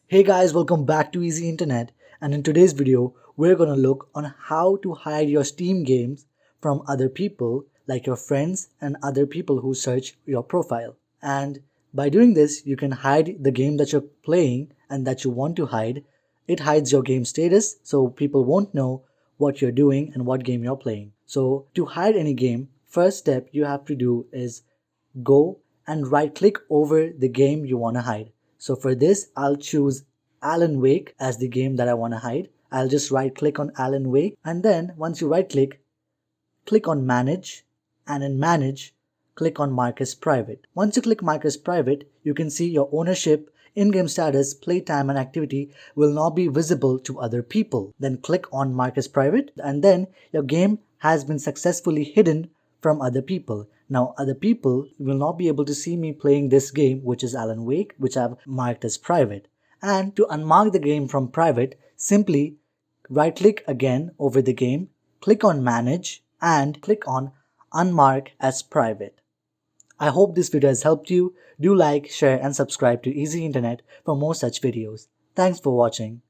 Hey guys, welcome back to Easy Internet, and in today's video we're going to look on how to hide your Steam games from other people like your friends and other people who search your profile. And by doing this you can hide the game that you're playing and that you want to hide. It hides your game status so people won't know what you're doing and what game you're playing. So to hide any game, first step you have to do is go and right click over the game you want to hide. So for this, I'll choose Alan Wake as the game that I want to hide. I'll just right click on Alan Wake, and then once you right click, click on Manage, and in Manage, click on Mark as Private. Once you click Mark as Private, you can see your ownership, in-game status, playtime and activity will not be visible to other people. Then click on Mark as Private, and then your game has been successfully hidden from other people. Now other people will not be able to see me playing this game, which is Alan Wake, which I've marked as private. And to unmark the game from private, simply right click again over the game, click on Manage, and click on Unmark as Private. I hope this video has helped you. Do like, share and subscribe to Easy Internet for more such videos. Thanks for watching.